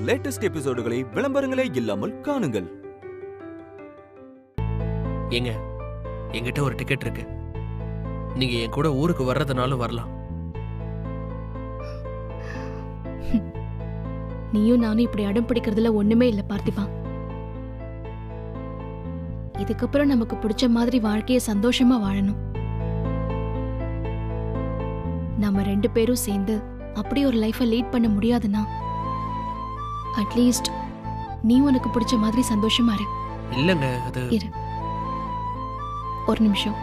Latest எபிசோடுகளை விளம்பரங்களே இல்லாமல் காணுங்கள். ஏங்க, என்கிட்ட ஒரு டிக்கெட் இருக்கு. நீங்க என் கூட ஊருக்கு வர்றதுனாலும் வரலாம். நீயும் நானும் இப்படி அடம் பிடிக்கிறதுல ஒண்ணுமே இல்ல பார்த்திபா. இதுக்கப்புறம் நமக்கு பிடிச்ச மாதிரி வாழ்க்கைய சந்தோஷமா வாழணும். நம்ம 2 பேரும் சேர்ந்து அப்படி ஒரு லைஃபை லீட் பண்ண முடியாதுன்னா அட்லீஸ்ட் நீ உனக்கு பிடிச்ச மாதிரி சந்தோஷமா இரு. இல்லங்க, அது இரு ஒரு நிமிஷம்.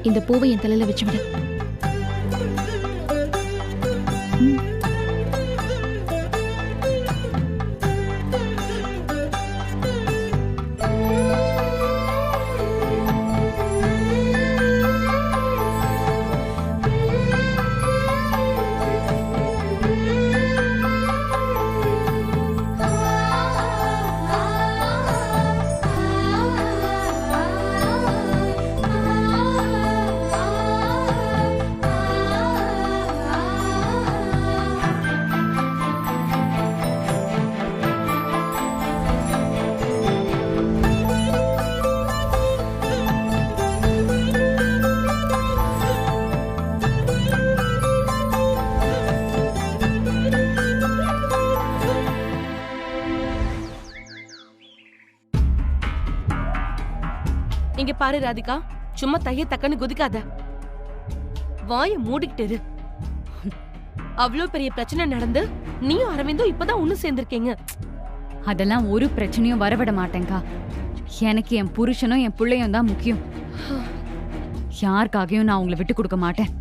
இந்த பூவை என் தலையில வச்சு விடு. இங்க பாரு ராதிகா, சும்மா தைய தக்கன்னு குதிக்காத. வாய மூடிக்கிட்டு இரு. அவ்வளவு பெரிய பிரச்சனை நடந்து நீயும் அரவிந்தும் இப்பதான் ஒண்ணு சேர்ந்திருக்கீங்க. அதெல்லாம் ஒரு பிரச்சனையும் வரவிட மாட்டேங்கா. எனக்கு என் புருஷனும் என் பிள்ளையும் தான் முக்கியம். யாருக்காகவும் நான் உங்களை விட்டு கொடுக்க மாட்டேன்.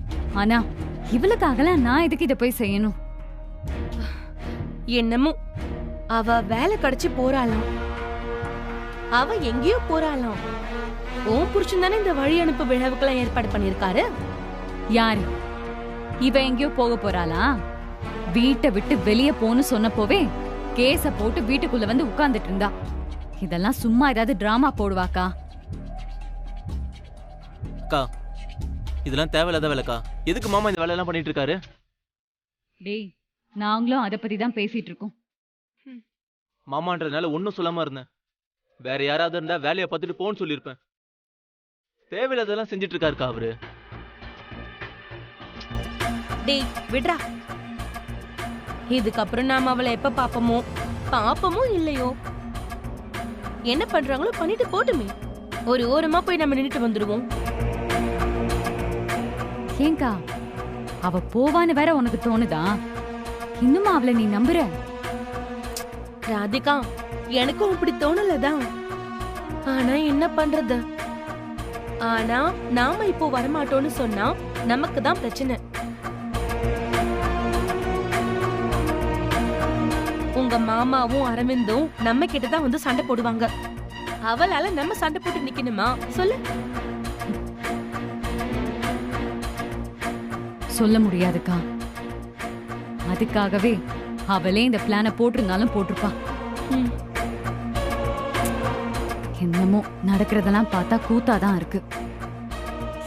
ஆனா இவளுக்காகலாம் நான் எதுக்கு இதை போய் செய்யணும்? என்னமோ அவ வேலை கிடைச்சு போறாளாம். அவ எங்கேயோ போறாளாம். உன் புருஷன் தானே இந்த வழி அனுப்பு விழாவுக்கெல்லாம் ஏற்பாடு பண்ணிருக்காரு. யாரு? இவ எங்கேயோ போக போறாளா? வீட்டை விட்டு வெளியே போன்னு சொன்னப்போவே கேஸ போட்டு வீட்டுக்குள்ள வந்து உட்கார்ந்துட்டு இருந்தா. இதெல்லாம் சும்மா ஏதாவது டிராமா போடுவாக்கா? அக்கா, இதெல்லாம் தேவையில்லாத வேலைக்கா. எதுக்கு மாமா இந்த வேலையெல்லாம் பண்ணிட்டு இருக்காரு? டேய், நாங்களும் அதை பத்தி தான் பேசிட்டு இருக்கோம். மாமான்றதுனால ஒன்னும் சொல்லாம இருந்தேன். வேற யாராவது இருந்தா வேலையை பார்த்துட்டு போன்னு சொல்லியிருப்பேன். தேவையில்லாதெல்லாம் செஞ்சுட்டு இருக்காருக்கா அவரு. டேய் விட்ரா. இதுக்கப்புறம் நாம அவளை எப்ப பாப்பமோ இல்லையோ, என்ன பண்றாங்களோ பண்ணிட்டு போட்டுமே. ஒரு ஓரமா போய் நம்ம நின்னுட்டு வந்துடுவோம். ஏங்கா, அவ போவான்னு வேற உனக்கு தோணுதா? இன்னுமா அவளை நீ நம்புற? ராதிகா, எனக்கும் இப்படி தோணலதான். ஆனா என்ன பண்றது? ஆனா நாம இப்போ வரமாட்டோம்னு சொன்னா நமக்கு தான் பிரச்சனை. உங்க மாமாவும் அரவிந்தும் நம்ம கிட்டதான் வந்து சண்டை போடுவாங்க. அவளால நம்ம சண்டை போட்டு நிக்கணுமா சொல்லு? சொல்ல முடியாதுக்கா. அதுக்காகவே அவளே இந்த பிளான போட்டிருந்தாலும் போட்டிருப்பா. என்னமோ நடக்கிறதெல்லாம் பார்த்தா கூத்தாதான் இருக்கு.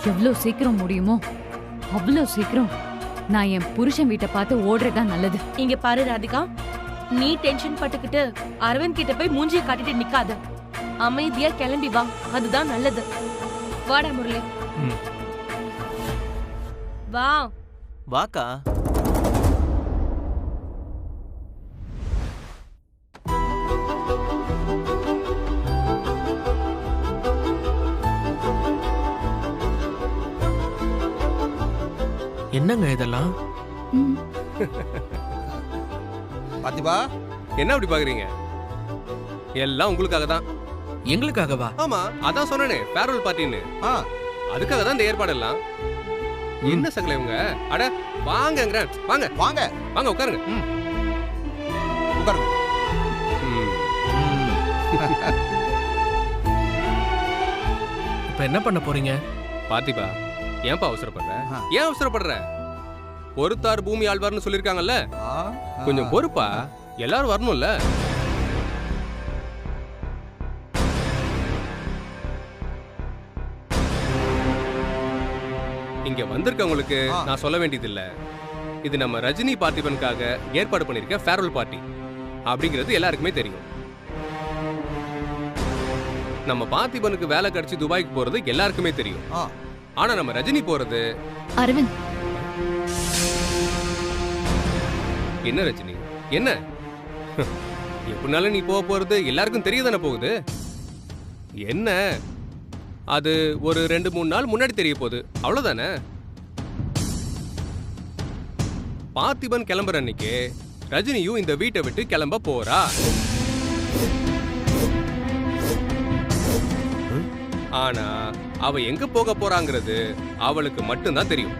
எவ்வளவு சீக்கிரம் முடியுமோ அவ்வளவு சீக்கிரம் நான் என் புருஷன் வீட்டை பார்த்து ஓடுறதுதான் நல்லது. இங்க பாரு ராதிகா, நீ டென்ஷன் பட்டுக்கிட்டு அரவிந்த் கிட்ட போய் மூஞ்சியை காட்டிட்டு நிக்காத. அமைதியா கிளம்பி வா, அதுதான் நல்லது. வாடா முரளி. வா வாக்கா. என்னங்க இதெல்லாம்? பாத்திபா, என்ன அப்படி பாக்குறீங்க? எல்லாம் உங்களுக்காக தான். எங்களுக்காகவா? ஆமா, அதான் சொன்னனே ஃபேர்வெல் பார்ட்டின்னு. அதுக்காக தான் இந்த ஏற்பாடு எல்லாம். என்ன சகல இவங்க? அட வாங்கங்கறேன். வாங்க வாங்க வாங்க, உட்காருங்க. உட்காருங்க. இப்ப என்ன பண்ண போறீங்க? பாத்திபா, ஏன்பா அவசரப்படுற? ஏன் அவசரப்படுற? பொறுத்தார் பூமி ஆழ்வார்னு சொல்லிருக்காங்கல்ல, கொஞ்சம் பொறுப்பா, எல்லாரும் வரணும்ல. இங்க வந்திருக்கவங்களுக்கு நான் சொல்ல வேண்டியது இல்ல, இது நம்ம ரஜினி பார்த்திபனுக்காக ஏற்பாடு பண்ணிருக்க ஃபேர்வெல் பார்ட்டி அப்படிங்கிறது எல்லாருக்குமே தெரியும். நம்ம பார்த்திபனுக்கு வேலை கிடைச்சி துபாய்க்கு போறது எல்லாருக்குமே தெரியும். ஆனா நம்ம ரஜினி போறது. அரவிந்த், என்ன ரஜினி என்ன? எப்படினாலும் நீ போறது எல்லாருக்கும் தெரியதானே போகுது. என்ன அது ஒரு 2-3 நாள் முன்னாடி தெரிய போகுது, அவ்வளவுதானே. பார்த்திபன் கிளம்புற அன்னைக்கு ரஜினியும் இந்த வீட்டை விட்டு கிளம்ப போறா. ஆனா அவ எங்க போக போறாங்கிறது அவளுக்கு மட்டும்தான் தெரியும்.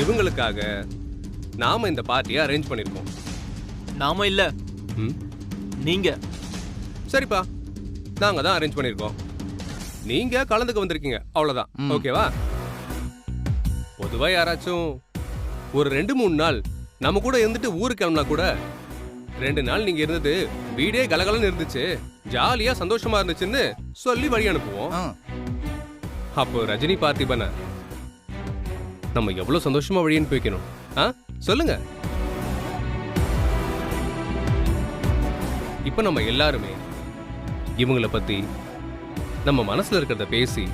இவங்களுக்காக நாம இந்த பார்ட்டியை அரேஞ்ச் பண்ணிருக்கோம். நாம இல்ல, நீங்க. சரிப்பா, நாங்க தான் அரேஞ்ச் பண்ணிருக்கோம். நீங்க கலந்துக்க வந்திருக்கீங்க, அவ்வளவுதான். ஓகேவா? பொதுவா யாராச்சும் ஒரு 2-3 நாள் நம்ம கூட இருந்துட்டு ஊருக்கு கிளம்பினா கூட, 2 நாள் நீங்க இருந்தது வீடே கலகலன்னு இருந்துச்சு, ஜாலியா சந்தோஷமா இருந்துச்சுன்னு சொல்லி வழி அனுப்புவோம். அப்போ ரஜினி பார்த்திபனை நம்ம எவ்வளவு சந்தோஷமா வழி அனுப்பி வைக்கணும், சொல்லுங்க. இப்ப நம்ம எல்லாருமே இவங்களை பத்தி நம்ம மனசுல இருக்கிறத பேசி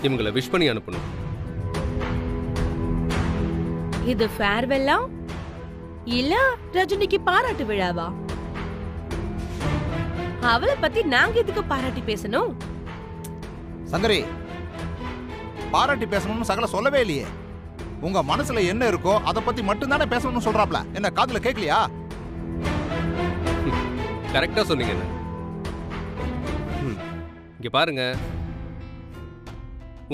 இவங்களை விஷ் பண்ணி அனுப்பணும். இது ஃபேர்வெல்லா இல்ல ரஜினிக்கு பாராட்டு விழாவா? அவளை பத்தி நாங்க எதுக்கு பாராட்டி பேசணும்? சங்கரி, பாராட்டி பேசணும்னு சகல சொல்லவே இல்லையே. உங்க மனசுல என்ன இருக்கோ அதை பத்தி மட்டும் தானே பேசணும்னு சொல்றாப்ல. என்ன காதுல கேட்கலையா? கரெக்டா சொன்னீங்க. இங்க பாருங்க,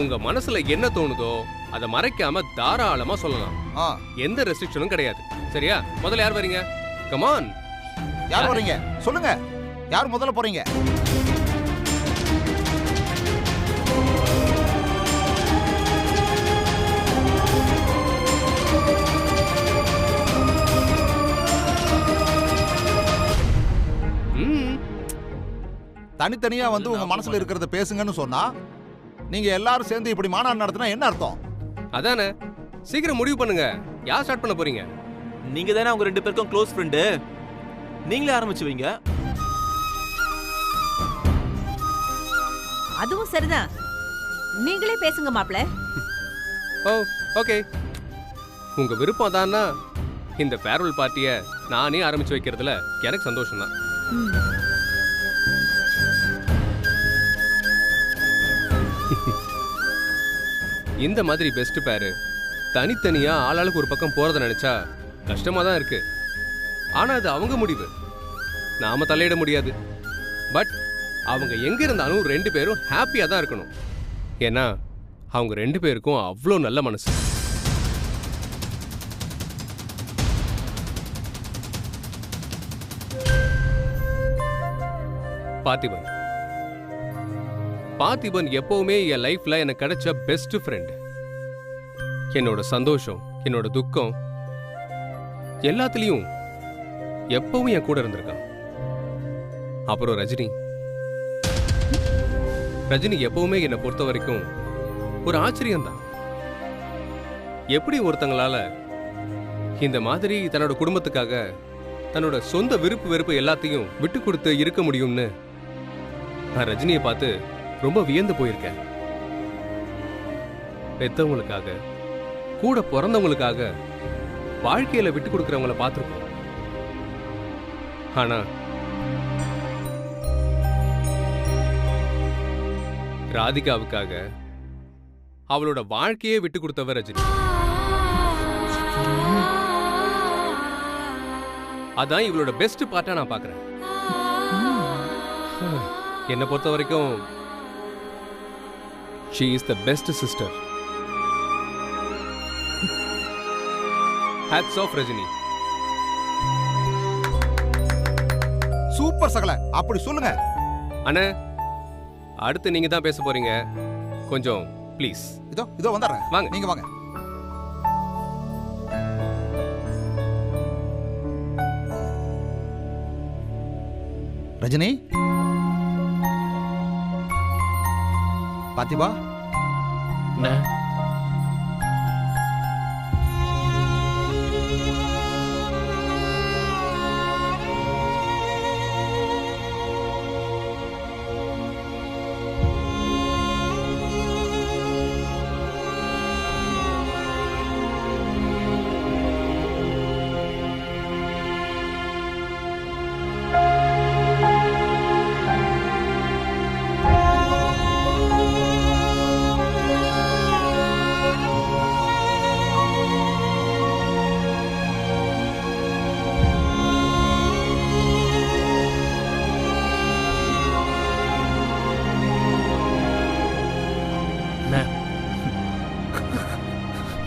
உங்க மனசுல என்ன தோணுதோ அதை மறைக்காம தாராளமா சொல்லலாம். எந்த ரெஸ்ட்ரிக்ஷனும் கிடையாது. சரியா? முதல்ல யார் வரீங்க? Come on. யார் வரீங்க சொல்லுங்க. யார் முதல்ல போறீங்க? தனித்தனியா வந்து உங்க மனசுல இருக்கிறத பேசுங்கன்னு சொன்னா, நீங்க எல்லாரும் சேர்ந்து இப்படி மாநாடு நடத்தினா என்ன அர்த்தம்? அதானே, சீக்கிரம் முடிவு பண்ணுங்க. யார் ஸ்டார்ட் பண்ண போறீங்க? நீங்க தானே அவங்க 2 பேருக்கும் க்ளோஸ் ஃப்ரெண்டு, நீங்களே ஆரம்பிச்சு வைங்க. அதுவும் சரிதான், நீங்களே பேசுங்க மாப்ள. ஓ ஓகே, உங்க விருப்பம் தானா? இந்த ஃபேர்வெல் பார்ட்டியை நானே ஆரம்பிச்சு வைக்கிறதுல எனக்கு சந்தோஷம் தான். இந்த மாதிரி பெஸ்ட் பேரு தனித்தனியா ஆளாளுக்கு ஒரு பக்கம் போறத நினைச்சா கஷ்டமா தான் இருக்கு. ஆனா அது அவங்க முடிவு, நாம தலையிட முடியாது. பட் அவங்க எங்க இருந்தாலும் 2 பேரும் ஹாப்பியா தான் இருக்கணும். ஏன்னா அவங்க 2 பேருக்கும் அவ்வளோ நல்ல மனசு. பார்த்திபன் பார்த்திபன் எப்பவுமே என் லைஃப்ல எனக்கு கிடைச்ச பெஸ்ட் ஃப்ரெண்ட். என்னோட சந்தோஷம், என்னோட துக்கம் எல்லாத்துலயும் எப்பவும் என் கூட இருந்திருக்கான். அப்புறம் ரஜினி எப்பவுமே என்னை பொறுத்த வரைக்கும் ஒரு ஆச்சரியம்தான். எப்படி ஒருத்தங்களால இந்த மாதிரி தன்னோட குடும்பத்துக்காக தன்னோட சொந்த விருப்பு வெறுப்பு எல்லாத்தையும் விட்டு கொடுத்து இருக்க முடியும்னு நான் ரஜினியை பார்த்து ரொம்ப வியந்து போயிருக்கேன். பெத்தவங்களுக்காக, கூட பிறந்தவங்களுக்காக வாழ்க்கையில விட்டு கொடுக்கறவங்கள பார்த்திருக்கோம். ஆனா ராதிகாவுக்காக அவளோட வாழ்க்கையே விட்டு கொடுத்தவர் ரஜினி. அதான் இவளோட பெஸ்ட் பார்ட்டா நான் பார்க்கறேன். என்னை பொறுத்த வரைக்கும் she is the best sister. Hats off Rajini. Super சகல, அப்படி சொல்லுங்க. அண்ணே, அடுத்து நீங்க தான் பேச போறீங்க. கொஞ்சம் ப்ளீஸ். இதோ வந்துடுறேன். வாங்க. நீங்க வாங்க. ரஜினி, பாத்திபா, என்ன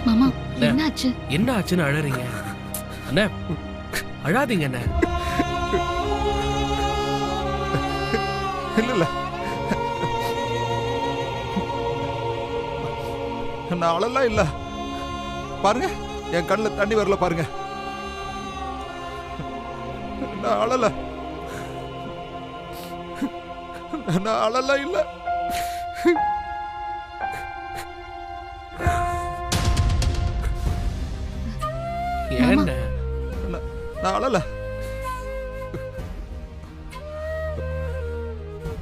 மாமா என்னாச்சு? என்ன ஆச்சுன்னு அழறீங்க? அண்ணா அழாதீங்க அண்ணா. இல்ல நான் அழலாம் இல்ல. பாருங்க, என் கண்ணுல தண்ணி வரல பாருங்க. நான் அழல. நான் அழல இல்ல. ஏன்ன நான் அழல.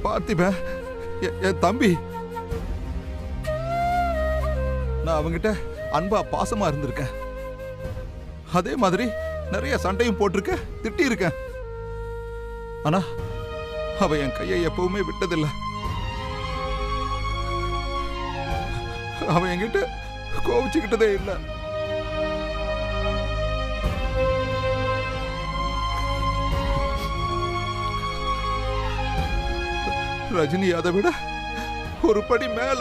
பார்த்திபன் என் தம்பி. நான் அவங்கிட்ட அன்பா பாசமா இருந்திருக்கேன். அதே மாதிரி நிறைய சண்டையும் போட்டிருக்கேன், திட்டி இருக்கேன். ஆனா அவ என் கையை எப்பவுமே விட்டதில்லை. அவன் என்கிட்ட கோவிச்சுக்கிட்டதே இல்லை. ரஜினி அதை விட ஒரு படி மேல.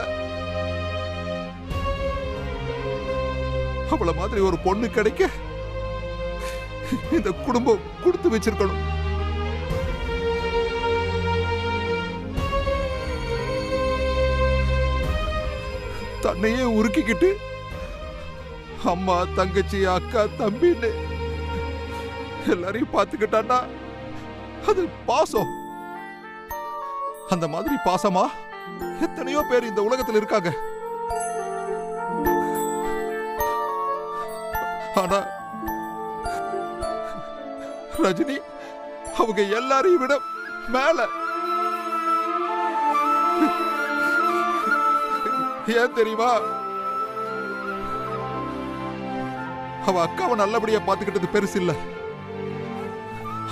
அவளை மாதிரி ஒரு பொண்ணு கிடைக்க இந்த குடும்பம் கொடுத்து வச்சிருக்கணும். தன்னையே உருக்கிக்கிட்டு அம்மா, தங்கச்சி, அக்கா, தம்பின்னு எல்லாரையும் பார்த்துக்கிட்டான்னா அது பாசம். அந்த மாதிரி பாசமா எத்தனையோ பேர் இந்த உலகத்தில் இருக்காங்க. ஆனா ரஜினி அவங்க எல்லாரையும் விட மேல. ஏன் தெரியுமா? அவ அக்காவை நல்லபடியா பாத்துக்கிட்டது பெருசு இல்ல.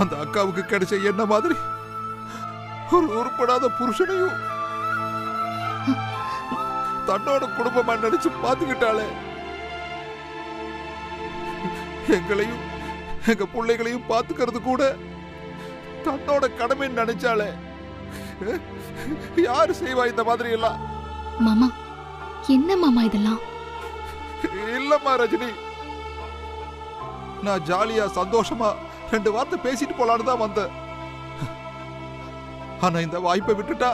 அந்த அக்காவுக்கு கிடைச்ச என்ன மாதிரி ஒரு உருப்படாத புருஷனையும் தன்னோட குடும்பமா நினைச்சு பாத்துக்கிட்டாளே. எங்களையும் எங்க பிள்ளைகளையும் பாத்துக்கிறது கூட தன்னோட கடமை நினைச்சாலே. யாரு செய்வா இந்த மாதிரி எல்லாம்? மாமா, என்ன மாமா இதெல்லாம்? இல்லம்மா ரஜினி, நான் ஜாலியா சந்தோஷமா 2 வார்த்தை பேசிட்டு போலான்னு தான் வந்தேன். ஆனா இந்த வாய்ப்பை விட்டுட்டா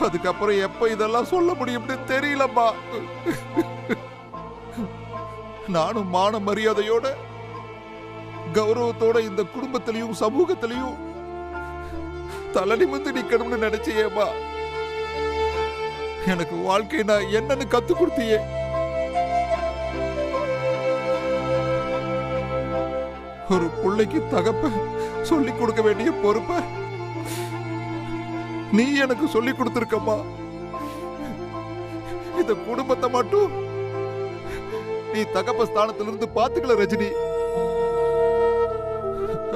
அதுக்கப்புறம் எப்ப இதெல்லாம் சொல்ல முடியும்னு தெரியலம்மா. நானும் மான மரியாதையோட கௌரவத்தோட இந்த குடும்பத்திலையும் சமூகத்திலையும் தலை நிமிர்ந்து நிக்கணும்னு நினைச்சேம்மா. எனக்கு வாழ்க்கை நான் என்னன்னு கத்து கொடுத்தியே. ஒரு பிள்ளைக்கு தகப்ப சொல்லி கொடுக்க வேண்டிய பொறுப்பை நீ எனக்கு சொல்லி கொடுத்திருக்கம்மா. இந்த குடும்பத்தை மட்டும் நீ தகப்ப ஸ்தானத்திலிருந்து பாத்துக்கல ரஜினி.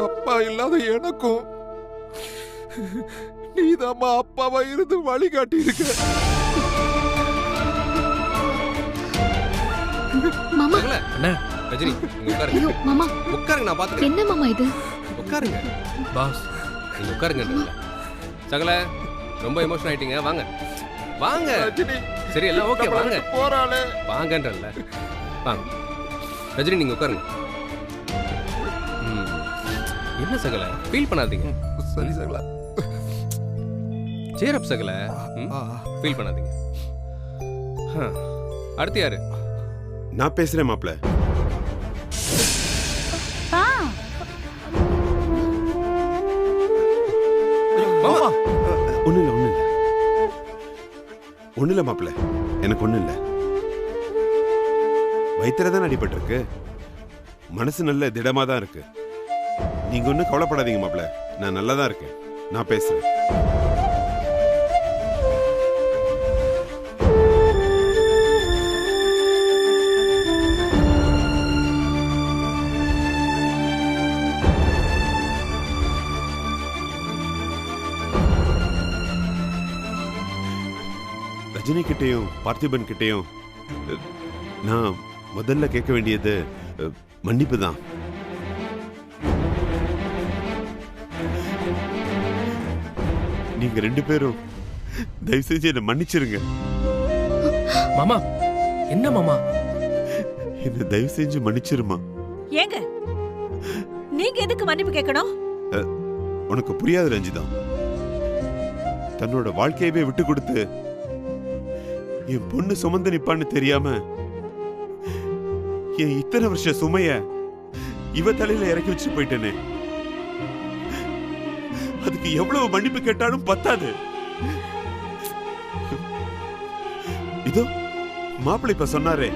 அப்பா இல்லாத எனக்கும் நீதாம்மா அப்பாவா இருந்து வழிகாட்டி இருக்க. மாமா, அண்ணா ரஜினி நீங்க உட்காருங்க. ஐயோ மாமா, உட்காருங்க, நான் பாத்துக்கிறேன். என்ன மாமா இது? உட்காருங்க பாஸ். நீங்க உட்காருங்க. சகல ரொம்ப எமோஷன் ஆயிட்டீங்க. வாங்க வாங்க ரஜினி சரி எல்லாம் ஓகே. வாங்க போறாளே. வாங்கன்றல்ல. வாங்க ரஜினி நீங்க உட்காருங்க. என்ன சகல ஃபீல் பண்ணாதீங்க. சரி சகல. சேரப் சகல ஃபீல் பண்ணாதீங்க. அடுத்து யாரு? நான் பேசுறேன் மாப்ள. ஒண்ணு இல்ல மாப்ள, எனக்கு ஒண்ணு இல்ல. வயிற்றுலதான் அடிபட்டு இருக்கு. மனசு நல்ல திடமா தான் இருக்கு. நீங்க ஒன்னும் கவலைப்படாதீங்க மாப்ள, நான் நல்லா தான் இருக்கேன். நான் பேசுறேன். ரஜினி கிட்டையும் பார்த்திபன் கிட்டையும் நான் முதல்ல கேட்க வேண்டியது மன்னிப்பு தான். நீங்க ரெண்டு பேரும் தயவு செஞ்சு என்ன மன்னிச்சிருங்க. மாமா, என்ன மாமா? என்ன தயவு செஞ்சு மன்னிச்சிருமா. ஏங்க நீங்க எதுக்கு மன்னிப்பு கேட்கணும்? உனக்கு புரியாது ரஞ்சிதா. தன்னோட வாழ்க்கையவே விட்டு கொடுத்து என் பொண்ணு சுமந்து நிப்பான்னு தெரியாம என் இத்தனை வருஷ சுமைய இவ தலையில இறக்கி வச்சு போயிட்டேனே. அதுக்கு எவ்வளவு மன்னிப்பு கேட்டாலும் பத்தாது. இதோ மாப்பிள்ளை இப்ப சொன்னாரே,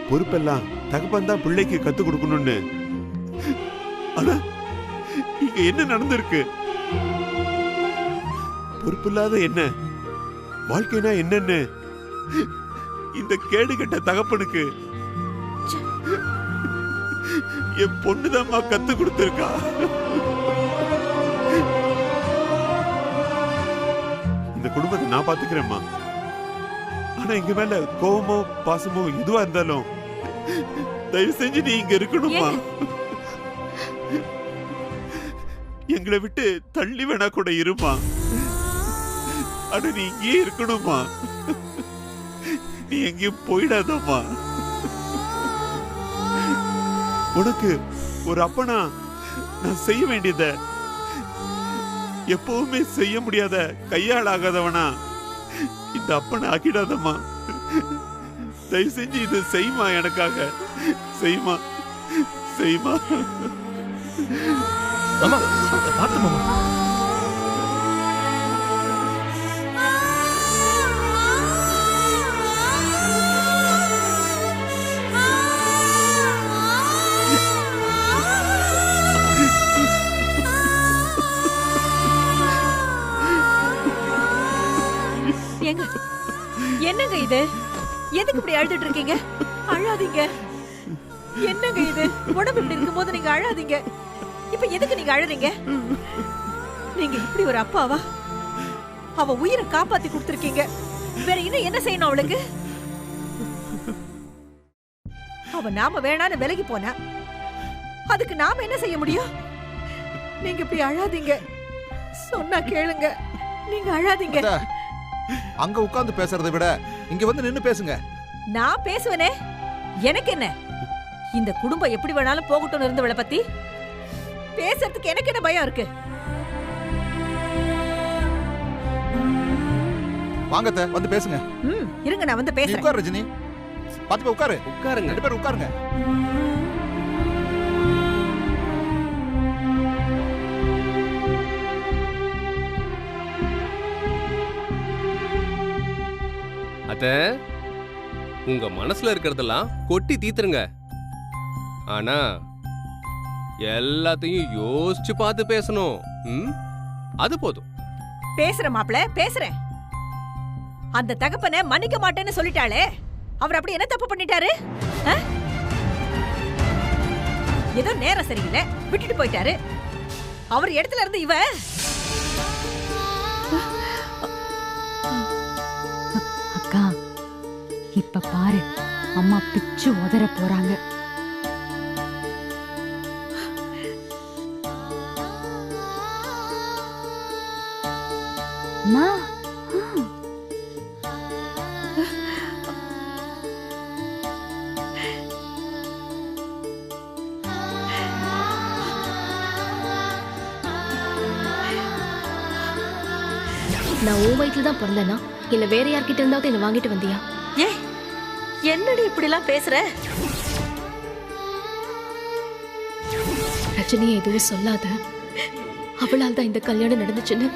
பொறுப்பெல்லாம் தகப்பன் தான் பிள்ளைக்கு கத்து கொடுக்கணும்னு. ஆனா இங்க என்ன நடந்திருக்கு? பொறுப்பில்லாத என்ன, வாழ்க்கைனா என்னன்னு இந்த கேடு கெட்ட தகப்பனுக்கு என் பொண்ணுதான்மா கத்து கொடுத்திருக்கா. இந்த குடும்பத்தை நான் பாத்துக்கிறேன்மா. ஆனா இங்க மேல கோவமோ பாசமோ எதுவா இருந்தாலும் தயவு செஞ்சு நீ இங்க இருக்கணுமா. எங்களை விட்டு தள்ளி வேணா கூட இருமா. அட நீ இங்கே இருக்கணுமா. நீ எங்கேயும் போயிடாதம்மா. உனக்கு ஒரு அப்பனா நான் செய்ய வேண்டியத எப்பவுமே செய்ய முடியாத கையால் ஆகாதவனா இந்த அப்பனை ஆக்கிடாதம்மா. தயவு செஞ்சு இது செய்யுமா, எனக்காக செய்யுமா, செய்யுமா. மாமா, பார்த்து மாமா. என்னங்க இது? எதுக்கு இப்படி அழுதுட்டு இருக்கீங்க? அழாதீங்க. என்னங்க இது? உடம்பு இப்படி இருக்கும்போது நீங்க அழாதீங்க. இப்ப எதுக்கு நீங்க அழறீங்க? நீங்க இப்படி ஒரு அப்பாவா? அவ உயிரை காப்பாத்தி கொடுத்திருக்கீங்க. வேற இன்னும் என்ன செய்யணும் அவளுக்கு? அவ நாம வேணான்னு விலகி போனா அதுக்கு நாம என்ன செய்ய முடியும்? நீங்க இப்படி அழாதீங்க. சொன்னா கேளுங்க. நீங்க அழாதீங்க. அங்க உட்கார்ந்து பேசுறதை விட இங்க வந்து நின்னு பேசுங்க. நான் பேசுவனே, எனக்கு என்ன? இந்த குடும்பம் எப்படி வேணாலும் போகட்டும் இருந்தவளை பத்தி பேசுறதுக்கு எனக்கு என்ன பயம் இருக்கு? வாங்கத்த வந்து பேசுங்க. இருங்க, நான் வந்து பேசுறேன். உட்காரு ரஜினி. பாத்து உட்காரு. உட்காருங்க. ரெண்டு பேரும் உட்காருங்க. அத்த, உங்க மனசுல இருக்கிறதெல்லாம் கொட்டி தீத்துருங்க. ஆனா எல்லாத்தையும் யோசிச்சு பார்த்து பேசணும். அது போதும். பேசுற மாப்பிள, பேசுறேன். அந்த தகப்பனை மன்னிக்க மாட்டேன்னு சொல்லிட்டாளே, அவர் அப்படி என்ன தப்பு பண்ணிட்டாரு? ஏதோ நேரம் சரியில்லை, விட்டுட்டு போயிட்டாரு. அவர் இடத்துல இருந்து இவ அக்கா, இப்ப பாரு, அம்மா பிச்சு உதற போறாங்க. அம்மா, நான் உன் வயிற்றுல தான் பிறந்தேனா இல்ல வேற யார்கிட்ட இருந்தாவது என்ன வாங்கிட்டு வந்தியா? ஏ என்னடி இப்படி எல்லாம் பேசுற? ரஜினியை எதுவும் சொல்லாத. அவளால் தான் இந்த கல்யாணம் நடந்துச்சுன்னு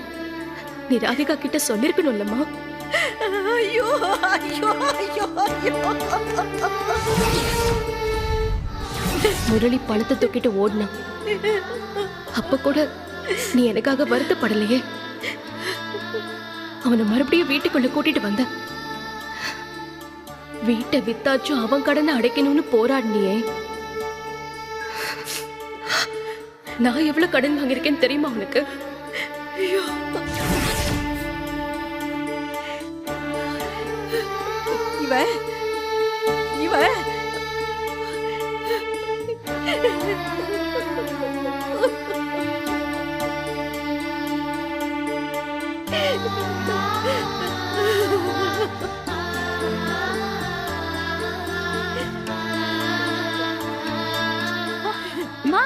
நீ ராதிகா கிட்ட சொல்லிருக்கணும்லம்மா. ஐயோ ஐயோ ஐயோ ஐயோ. முரளி பணத்தை தூக்கிட்டு ஓடினா அப்ப கூட நீ எனக்காக வருத்தப்படலையே. அவனை மறுபடியும் வீட்டுக்குள்ள கூட்டிட்டு வந்த. வீட்டை வித்தாச்சும் அவன் கடனை அடைக்கணும்னு போராடினியே. நான் எவ்வளவு கடன் வாங்கியிருக்கேன்னு தெரியுமா உனக்கு? ஐயோ இவ இவ மா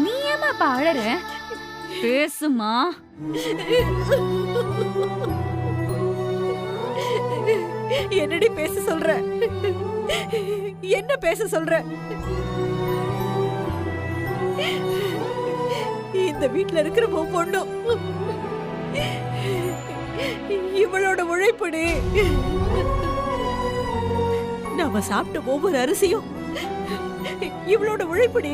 நீ ஏமா இப்ப அழற? பேசுமா. என்னடி பேச சொல்ற? என்ன பேச சொல்ற? இந்த வீட்ல இருக்கிற பொண்ணும் இவளோட உழைப்புடி. நாம சாப்பிட்ட ஒவ்வொரு அரிசியும் இவளோட உழைப்புடி.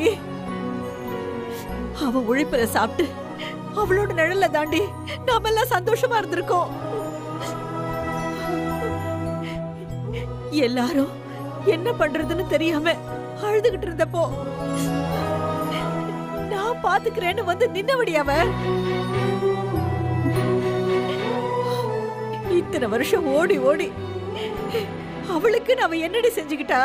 அவ உழைப்புல சாப்பிட்டு அவளோட நிழல்ல தாண்டி நாம எல்லாம் சந்தோஷமா இருந்திருக்கோம். எல்லாரும் என்ன பண்றதுன்னு தெரியாம அழுதுகிட்டு இருந்தப்போ நான் பாத்துக்கிறேன்னு வந்து நின்னவடி அவ. இத்தனை வருஷம் ஓடி ஓடி அவளுக்கு அவ என்னடி செஞ்சுக்கிட்டா?